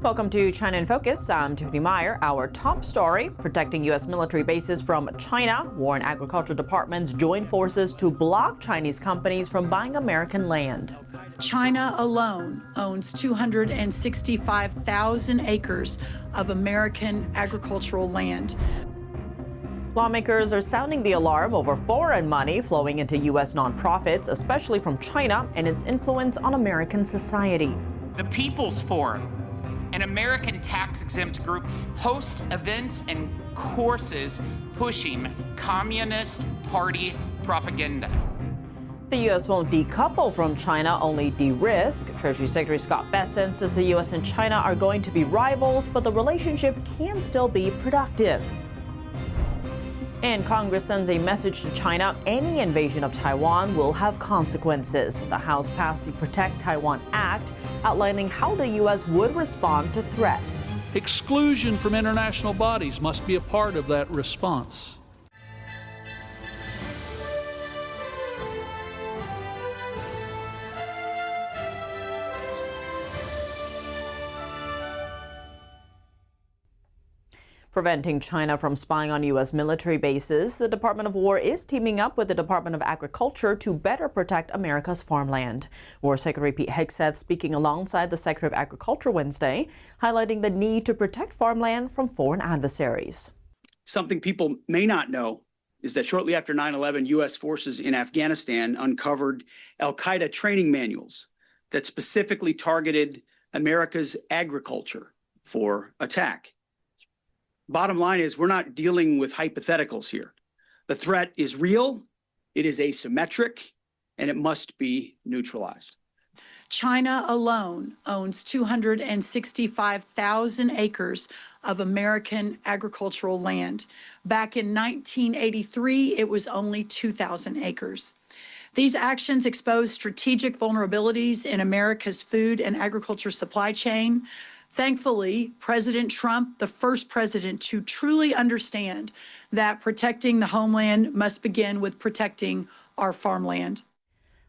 Welcome to China in Focus. I'm Tiffany Meyer. Our top story, protecting U.S. military bases from China. War and Agriculture departments join forces to block Chinese companies from buying American land. China alone owns 265,000 acres of American agricultural land. Lawmakers are sounding the alarm over foreign money flowing into U.S. nonprofits, especially from China, and its influence on American society. The People's Forum, an American tax-exempt group, hosts events and courses pushing Communist Party propaganda. The U.S. won't decouple from China, only de-risk. Treasury Secretary Scott Bessent says the U.S. and China are going to be rivals, but the relationship can still be productive. And Congress sends a message to China. Any invasion of Taiwan will have consequences. The House passed the Protect Taiwan Act, outlining how the U.S. would respond to threats. Exclusion from international bodies must be a part of that response. Preventing China from spying on U.S. military bases, the Department of War is teaming up with the Department of Agriculture to better protect America's farmland. War Secretary Pete Hegseth speaking alongside the Secretary of Agriculture Wednesday, highlighting the need to protect farmland from foreign adversaries. Something people may not know is that shortly after 9/11, U.S. forces in Afghanistan uncovered al-Qaeda training manuals that specifically targeted America's agriculture for attack. Bottom line is, we're not dealing with hypotheticals here. The threat is real, it is asymmetric, and it must be neutralized. China alone owns 265,000 acres of American agricultural land. Back in 1983, it was only 2,000 acres. These actions expose strategic vulnerabilities in America's food and agriculture supply chain. Thankfully, President Trump, the first president to truly understand that protecting the homeland must begin with protecting our farmland.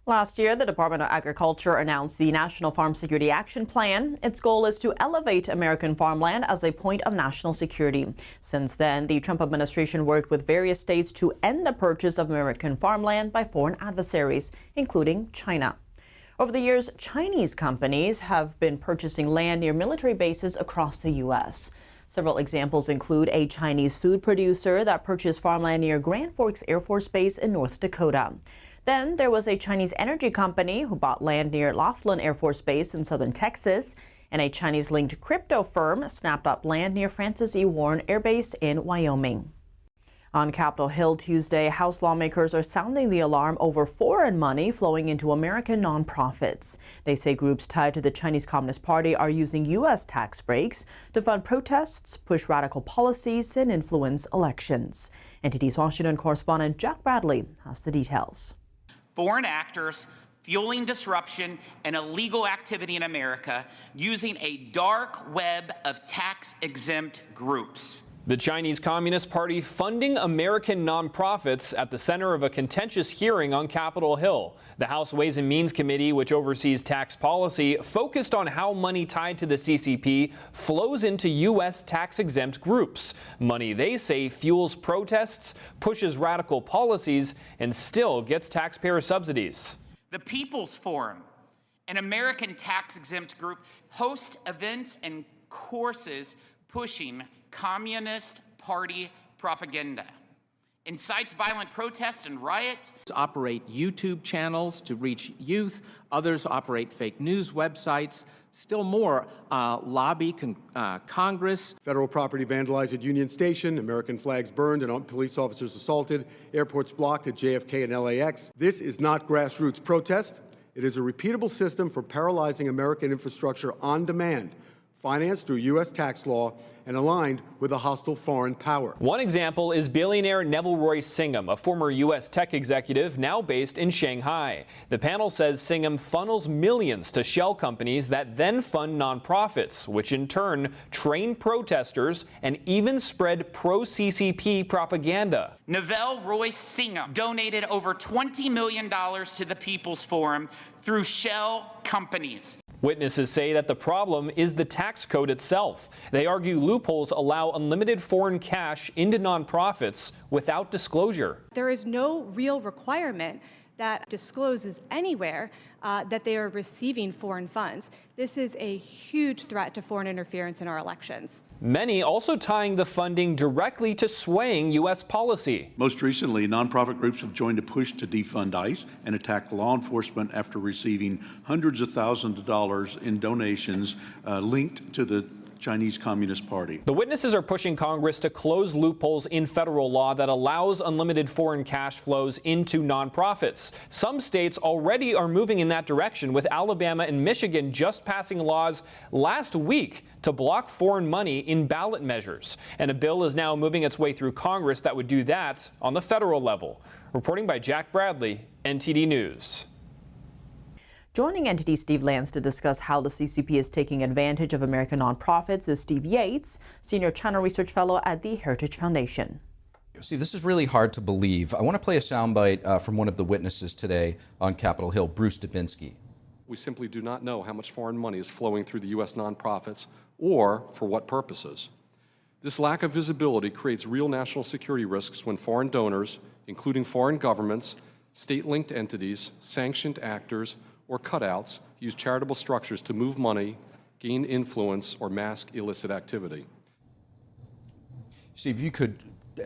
Last year, the Department of Agriculture announced the National Farm Security Action Plan. Its goal is to elevate American farmland as a point of national security. Since then, the Trump administration worked with various states to end the purchase of American farmland by foreign adversaries, including China. Over the years, Chinese companies have been purchasing land near military bases across the U.S. Several examples include a Chinese food producer that purchased farmland near Grand Forks Air Force Base in North Dakota. Then there was a Chinese energy company who bought land near Laughlin Air Force Base in southern Texas, and a Chinese-linked crypto firm snapped up land near Francis E. Warren Air Base in Wyoming. On Capitol Hill Tuesday, House lawmakers are sounding the alarm over foreign money flowing into American nonprofits. They say groups tied to the Chinese Communist Party are using U.S. tax breaks to fund protests, push radical policies, and influence elections. NTD's Washington correspondent Jack Bradley has the details. Foreign actors fueling disruption and illegal activity in America using a dark web of tax-exempt groups. The Chinese Communist Party funding American nonprofits at the center of a contentious hearing on Capitol Hill. The House Ways and Means Committee, which oversees tax policy, focused on how money tied to the CCP flows into U.S. tax-exempt groups. Money they say fuels protests, pushes radical policies, and still gets taxpayer subsidies. The People's Forum, an American tax-exempt group, hosts events and courses pushing Communist Party propaganda, incites violent protests and riots. Operate YouTube channels to reach youth. Others operate fake news websites. Still more lobby Congress. Federal property vandalized at Union Station, American flags burned and police officers assaulted, airports blocked at JFK and LAX. This is not grassroots protest. It is a repeatable system for paralyzing American infrastructure on demand, financed through U.S. tax law and aligned with a hostile foreign power. One example is billionaire Neville Roy Singham, a former U.S. tech executive now based in Shanghai. The panel says Singham funnels millions to shell companies that then fund nonprofits, which in turn train protesters and even spread pro-CCP propaganda. Neville Roy Singham donated over $20 million to the People's Forum through shell companies. Witnesses say that the problem is the tax code itself. They argue loopholes allow unlimited foreign cash into nonprofits without disclosure. There is no real requirement that discloses anywhere that they are receiving foreign funds. This is a huge threat to foreign interference in our elections. Many also tying the funding directly to swaying U.S. policy. Most recently, nonprofit groups have joined a push to defund ICE and attack law enforcement after receiving hundreds of thousands of dollars in donations linked to the Chinese Communist Party. The witnesses are pushing Congress to close loopholes in federal law that allows unlimited foreign cash flows into nonprofits. Some states already are moving in that direction, with Alabama and Michigan just passing laws last week to block foreign money in ballot measures. And a bill is now moving its way through Congress that would do that on the federal level. Reporting by Jack Bradley, NTD News. Joining NTD Steve Lance to discuss how the CCP is taking advantage of American nonprofits is Steve Yates, Senior China Research Fellow at the Heritage Foundation. Steve, this is really hard to believe. I want to play a soundbite from one of the witnesses today on Capitol Hill, Bruce Dubinsky. We simply do not know how much foreign money is flowing through the U.S. nonprofits or for what purposes. This lack of visibility creates real national security risks when foreign donors, including foreign governments, state-linked entities, sanctioned actors, or cutouts, use charitable structures to move money, gain influence, or mask illicit activity. Steve, you could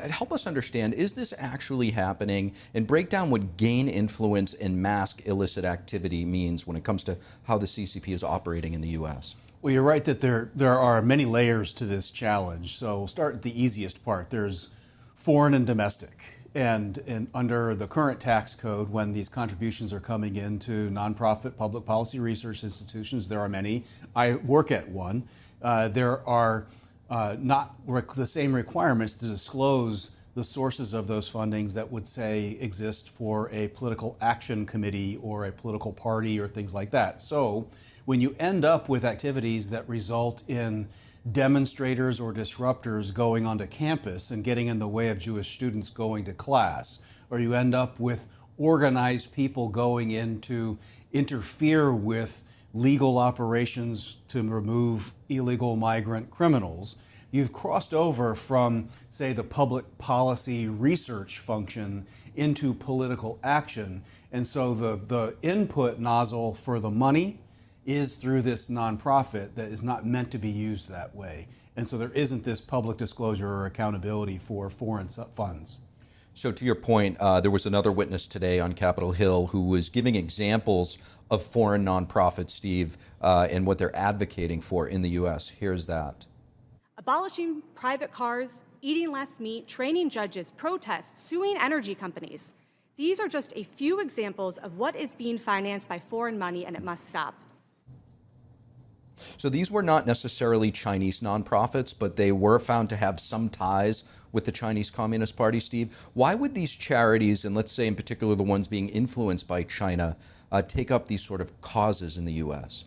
help us understand, is this actually happening? And break down what gain influence and mask illicit activity means when it comes to how the CCP is operating in the U.S. Well, you're right that there are many layers to this challenge. So we'll start at the easiest part. There's foreign and domestic. And under the current tax code, when these contributions are coming into nonprofit public policy research institutions, there are many. I work at one. There are not the same requirements to disclose the sources of those fundings that would, say, exist for a political action committee or a political party or things like that. So when you end up with activities that result in demonstrators or disruptors going onto campus and getting in the way of Jewish students going to class, or you end up with organized people going in to interfere with legal operations to remove illegal migrant criminals, you've crossed over from, say, the public policy research function into political action. And so the input nozzle for the money is through this nonprofit that is not meant to be used that way. And so there isn't this public disclosure or accountability for foreign funds. So to your point, there was another witness today on Capitol Hill who was giving examples of foreign nonprofits, Steve, and what they're advocating for in the U.S. Here's that. Abolishing private cars, eating less meat, training judges, protests, suing energy companies. These are just a few examples of what is being financed by foreign money, and it must stop. So these were not necessarily Chinese nonprofits, but they were found to have some ties with the Chinese Communist Party, Steve. Why would these charities, and let's say in particular the ones being influenced by China, take up these sort of causes in the U.S.?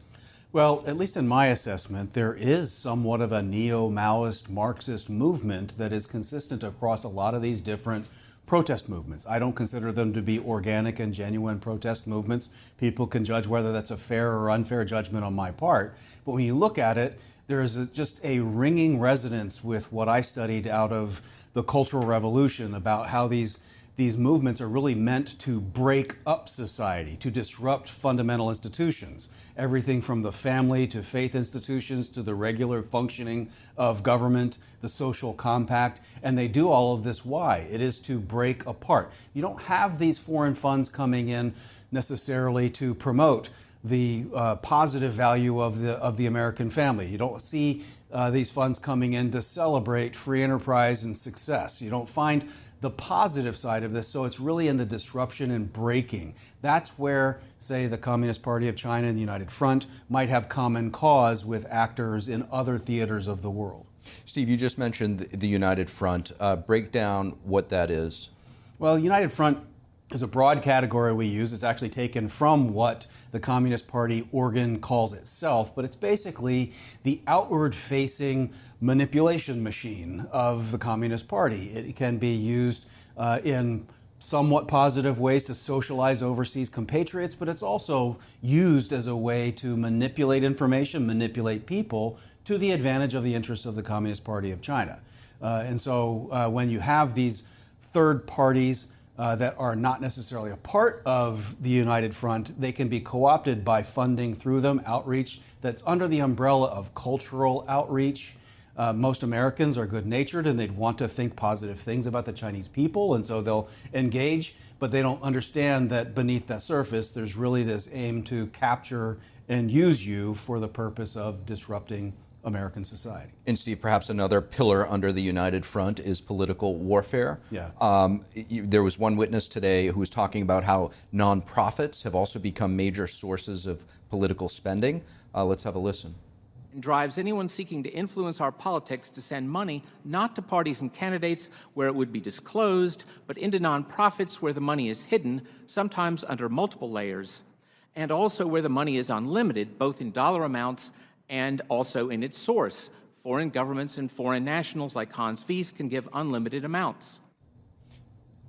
Well, at least in my assessment, there is somewhat of a neo-Maoist Marxist movement that is consistent across a lot of these different protest movements. I don't consider them to be organic and genuine protest movements. People can judge whether that's a fair or unfair judgment on my part. But when you look at it, there is just a ringing resonance with what I studied out of the Cultural Revolution about how these movements are really meant to break up society, to disrupt fundamental institutions. Everything from the family to faith institutions to the regular functioning of government, the social compact. And they do all of this. Why? It is to break apart. You don't have these foreign funds coming in necessarily to promote the positive value of the American family. You don't see these funds coming in to celebrate free enterprise and success. You don't find the positive side of this, so it's really in the disruption and breaking. That's where, say, the Communist Party of China and the United Front might have common cause with actors in other theaters of the world. Steve, you just mentioned the United Front. Break down what that is. Well, United Front is a broad category we use. It's actually taken from what the Communist Party organ calls itself, but it's basically the outward-facing manipulation machine of the Communist Party. It can be used in somewhat positive ways to socialize overseas compatriots, but it's also used as a way to manipulate information, manipulate people to the advantage of the interests of the Communist Party of China. And so when you have these third parties that are not necessarily a part of the United Front, they can be co-opted by funding through them outreach that's under the umbrella of cultural outreach. Most Americans are good-natured and they'd want to think positive things about the Chinese people, and so they'll engage, but they don't understand that beneath that surface there's really this aim to capture and use you for the purpose of disrupting American society. And Steve, perhaps another pillar under the United Front is political warfare. Yeah. There was one witness today who was talking about how nonprofits have also become major sources of political spending. Let's have a listen. And drives anyone seeking to influence our politics to send money not to parties and candidates where it would be disclosed, but into nonprofits where the money is hidden, sometimes under multiple layers, and also where the money is unlimited, both in dollar amounts and also in its source. Foreign governments and foreign nationals like Hans Wies can give unlimited amounts.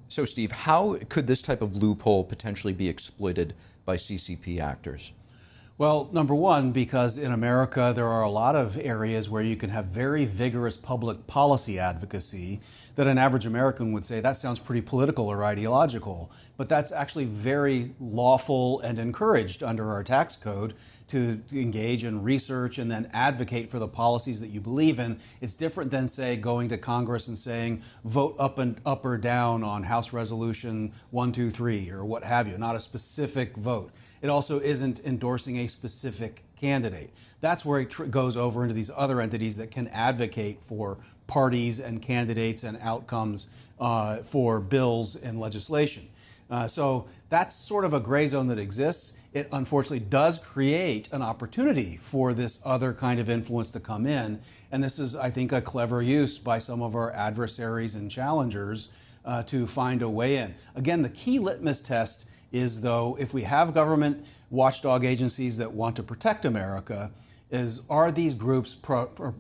So, Steve, how could this type of loophole potentially be exploited by CCP actors? Well, number one, because in America there are a lot of areas where you can have very vigorous public policy advocacy that an average American would say that sounds pretty political or ideological, but that's actually very lawful and encouraged under our tax code to engage in research and then advocate for the policies that you believe in. It's different than, say, going to Congress and saying vote up or down on House Resolution 123 or what have you, not a specific vote. It also isn't endorsing a specific candidate. That's where it goes over into these other entities that can advocate for parties and candidates and outcomes for bills and legislation. So that's sort of a gray zone that exists. It unfortunately does create an opportunity for this other kind of influence to come in. And this is, I think, a clever use by some of our adversaries and challengers to find a way in. Again, the key litmus test is, though, if we have government watchdog agencies that want to protect America, are these groups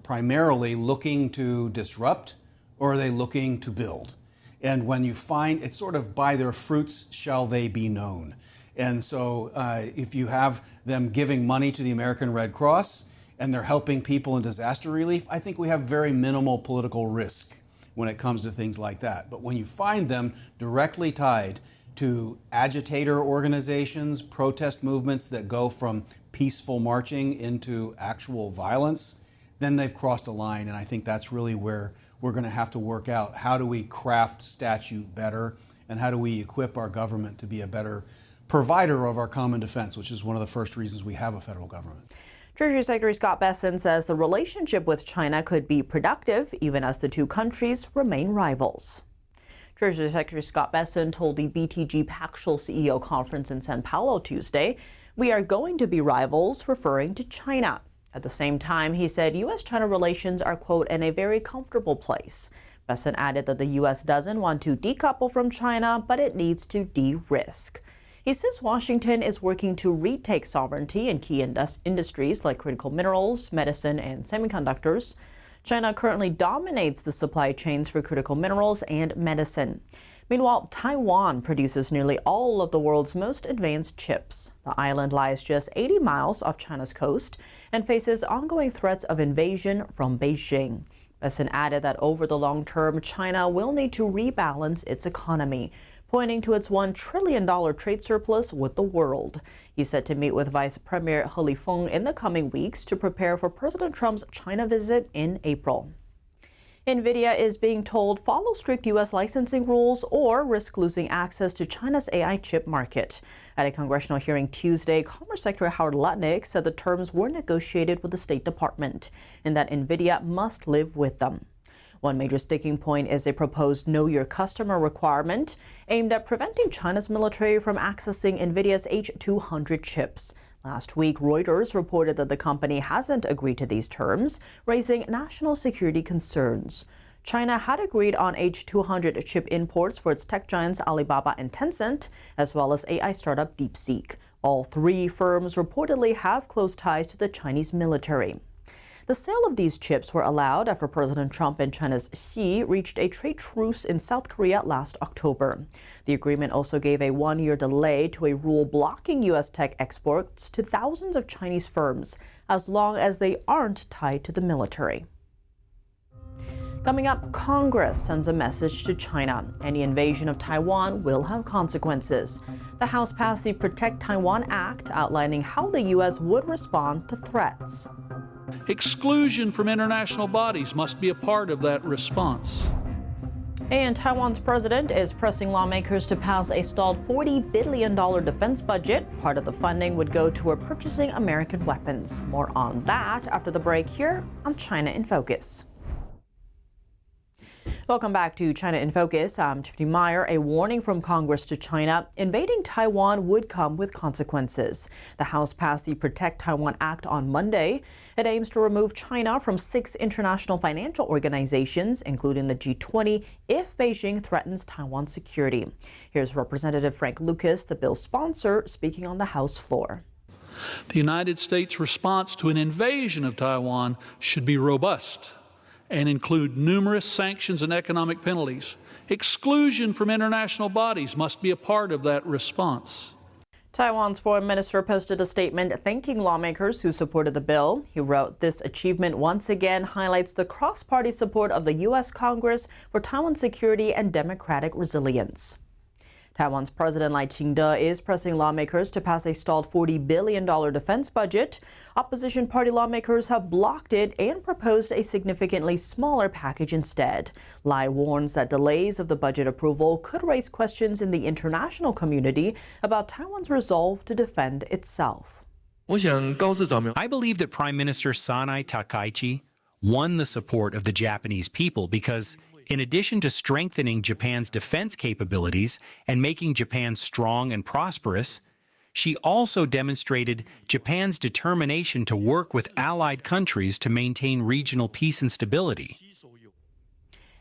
primarily looking to disrupt, or are they looking to build? And when you find, it's sort of by their fruits shall they be known. And so if you have them giving money to the American Red Cross and they're helping people in disaster relief, I think we have very minimal political risk when it comes to things like that. But when you find them directly tied to agitator organizations, protest movements that go from peaceful marching into actual violence, then they've crossed a line. And I think that's really where we're going to have to work out how do we craft statute better and how do we equip our government to be a better provider of our common defense, which is one of the first reasons we have a federal government. Treasury Secretary Scott Bessent says the relationship with China could be productive even as the two countries remain rivals. Treasury Secretary Scott Bessent told the BTG Pactual CEO conference in Sao Paulo Tuesday, "We are going to be rivals," referring to China. At the same time, he said U.S.-China relations are, quote, in a very comfortable place. Bessent added that the U.S. doesn't want to decouple from China, but it needs to de-risk. He says Washington is working to retake sovereignty in key industries like critical minerals, medicine, and semiconductors. China currently dominates the supply chains for critical minerals and medicine. Meanwhile, Taiwan produces nearly all of the world's most advanced chips. The island lies just 80 miles off China's coast and faces ongoing threats of invasion from Beijing. Bessent added that over the long term, China will need to rebalance its economy, pointing to its $1 trillion trade surplus with the world. He's set to meet with Vice Premier He Lifeng in the coming weeks to prepare for President Trump's China visit in April. NVIDIA is being told follow strict U.S. licensing rules or risk losing access to China's AI chip market. At a congressional hearing Tuesday, Commerce Secretary Howard Lutnick said the terms were negotiated with the State Department and that NVIDIA must live with them. One major sticking point is a proposed Know Your Customer requirement aimed at preventing China's military from accessing NVIDIA's H200 chips. Last week, Reuters reported that the company hasn't agreed to these terms, raising national security concerns. China had agreed on H200 chip imports for its tech giants Alibaba and Tencent, as well as AI startup DeepSeek. All three firms reportedly have close ties to the Chinese military. The sale of these chips were allowed after President Trump and China's Xi reached a trade truce in South Korea last October. The agreement also gave a one-year delay to a rule blocking U.S. tech exports to thousands of Chinese firms, as long as they aren't tied to the military. Coming up, Congress sends a message to China. Any invasion of Taiwan will have consequences. The House passed the Protect Taiwan Act, outlining how the U.S. would respond to threats. Exclusion from international bodies must be a part of that response. And Taiwan's president is pressing lawmakers to pass a stalled $40 billion defense budget. Part of the funding would go toward purchasing American weapons. More on that after the break here on China in Focus. Welcome back to China in Focus. I'm Tiffany Meyer. A warning from Congress to China. Invading Taiwan would come with consequences. The House passed the Protect Taiwan Act on Monday. It aims to remove China from 6 international financial organizations, including the G20, if Beijing threatens Taiwan's security. Here's Representative Frank Lucas, the bill's sponsor, speaking on the House floor. The United States' response to an invasion of Taiwan should be robust and include numerous sanctions and economic penalties. Exclusion from international bodies must be a part of that response. Taiwan's foreign minister posted a statement thanking lawmakers who supported the bill. He wrote, "This achievement once again highlights the cross-party support of the U.S. Congress for Taiwan's security and democratic resilience." Taiwan's President Lai Ching-te is pressing lawmakers to pass a stalled $40 billion defense budget. Opposition party lawmakers have blocked it and proposed a significantly smaller package instead. Lai warns that delays of the budget approval could raise questions in the international community about Taiwan's resolve to defend itself. I believe that Prime Minister Sanai Takaichi won the support of the Japanese people because in addition to strengthening Japan's defense capabilities and making Japan strong and prosperous, she also demonstrated Japan's determination to work with allied countries to maintain regional peace and stability.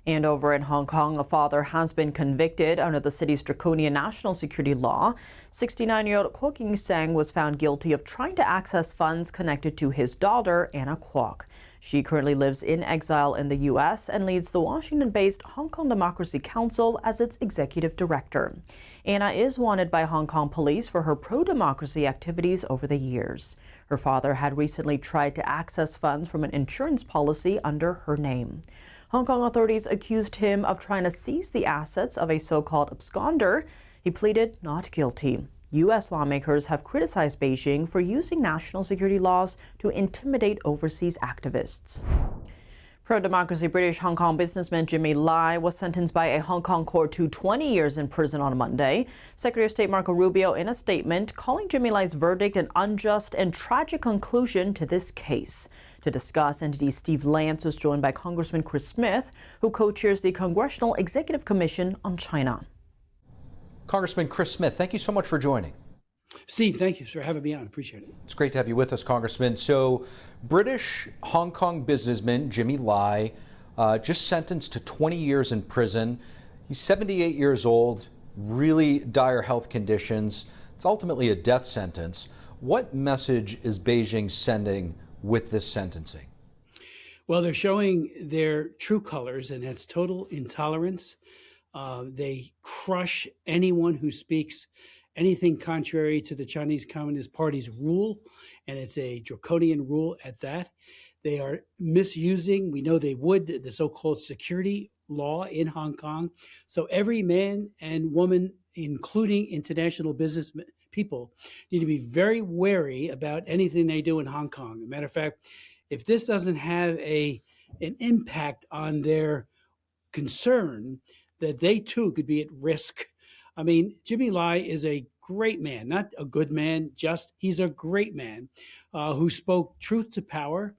And over in Hong Kong, a father has been convicted under the city's draconian national security law. 69-year-old Kwok King-sang was found guilty of trying to access funds connected to his daughter, Anna Kwok. She currently lives in exile in the U.S. and leads the Washington-based Hong Kong Democracy Council as its executive director. Anna is wanted by Hong Kong police for her pro-democracy activities over the years. Her father had recently tried to access funds from an insurance policy under her name. Hong Kong authorities accused him of trying to seize the assets of a so-called absconder. He pleaded not guilty. U.S. lawmakers have criticized Beijing for using national security laws to intimidate overseas activists. Pro-democracy British Hong Kong businessman Jimmy Lai was sentenced by a Hong Kong court to 20 years in prison on Monday. Secretary of State Marco Rubio in a statement calling Jimmy Lai's verdict an unjust and tragic conclusion to this case. To discuss, entity Steve Lance was joined by Congressman Chris Smith, who co-chairs the Congressional Executive Commission on China. Congressman Chris Smith, thank you so much for joining. Steve, thank you for having me on. Appreciate it. It's great to have you with us, Congressman. So, British Hong Kong businessman Jimmy Lai just sentenced to 20 years in prison. He's 78 years old, really dire health conditions. It's ultimately a death sentence. What message is Beijing sending with this sentencing? Well, they're showing their true colors, and that's total intolerance. They crush anyone who speaks anything contrary to the Chinese Communist Party's rule, and it's a draconian rule at that. They are misusing, we know they would, the so-called security law in Hong Kong. So every man and woman, including international business people, need to be very wary about anything they do in Hong Kong. As a matter of fact, if this doesn't have an impact on their concern, that they too could be at risk. I mean, Jimmy Lai is a great man, not a good man, he's a great man who spoke truth to power,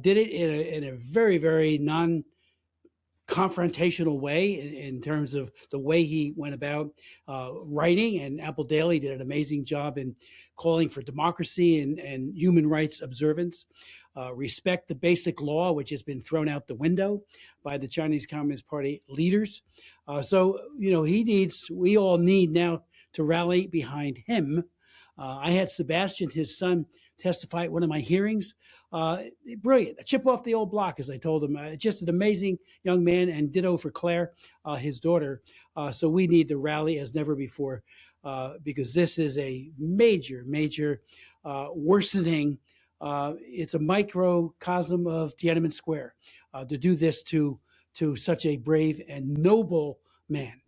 did it in a very, very non-confrontational way in terms of the way he went about writing. And Apple Daily did an amazing job in calling for democracy and human rights observance. Respect the basic law, which has been thrown out the window by the Chinese Communist Party leaders. So, we all need now to rally behind him. I had Sebastian, his son, testify at one of my hearings. Brilliant, a chip off the old block, as I told him. Just an amazing young man, and ditto for Claire, his daughter. So we need to rally as never before, because this is a major worsening. It's a microcosm of Tiananmen Square to do this to such a brave and noble man.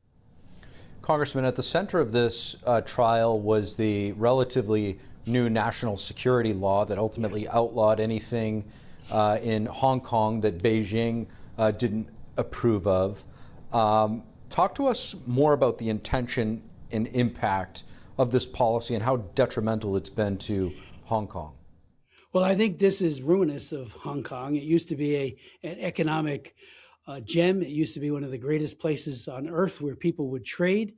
Congressman, at the center of this trial was the relatively new national security law that ultimately outlawed anything in Hong Kong that Beijing didn't approve of. Talk to us more about the intention and impact of this policy and how detrimental it's been to Hong Kong. Well, I think this is ruinous of Hong Kong. It used to be an economic gem. It used to be one of the greatest places on earth where people would trade.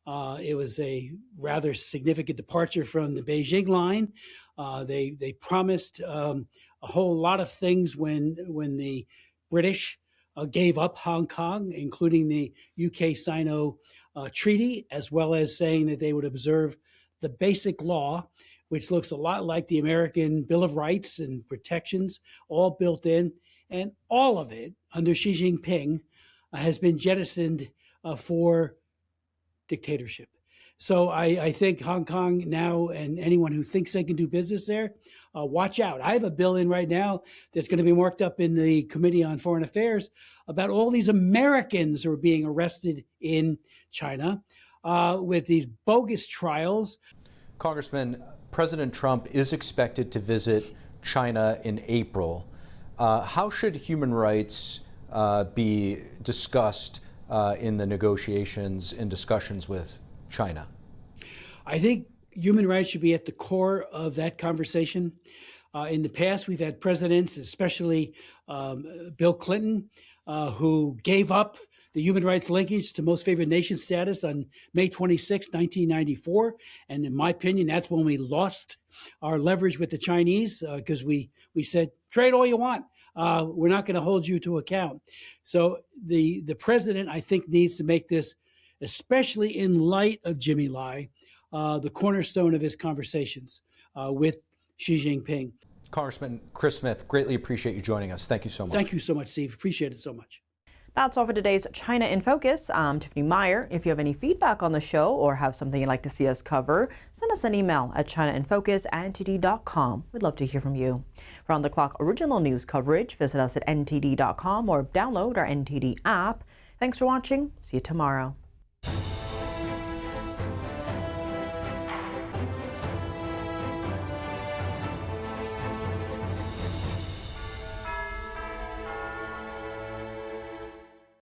It was a rather significant departure from the Beijing line. They promised a whole lot of things when the British gave up Hong Kong, including the UK-Sino treaty, as well as saying that they would observe the basic law, which looks a lot like the American Bill of Rights and protections, all built in. And all of it, under Xi Jinping, has been jettisoned for dictatorship. So I think Hong Kong now, and anyone who thinks they can do business there, watch out. I have a bill in right now that's going to be marked up in the Committee on Foreign Affairs about all these Americans who are being arrested in China with these bogus trials. Congressman, President Trump is expected to visit China in April. How should human rights be discussed in the negotiations and discussions with China? I think human rights should be at the core of that conversation. In the past, we've had presidents, especially Bill Clinton, who gave up the human rights linkage to most favored nation status on May 26, 1994. And in my opinion, that's when we lost our leverage with the Chinese, because we said, trade all you want. We're not going to hold you to account. So the president, I think, needs to make this, especially in light of Jimmy Lai, the cornerstone of his conversations with Xi Jinping. Congressman Chris Smith, greatly appreciate you joining us. Thank you so much. Thank you so much, Steve. Appreciate it so much. That's all for today's China in Focus. I'm Tiffany Meyer. If you have any feedback on the show or have something you'd like to see us cover, send us an email at chinainfocus@ntd.com. We'd love to hear from you. For on-the-clock original news coverage, visit us at ntd.com or download our NTD app. Thanks for watching. See you tomorrow.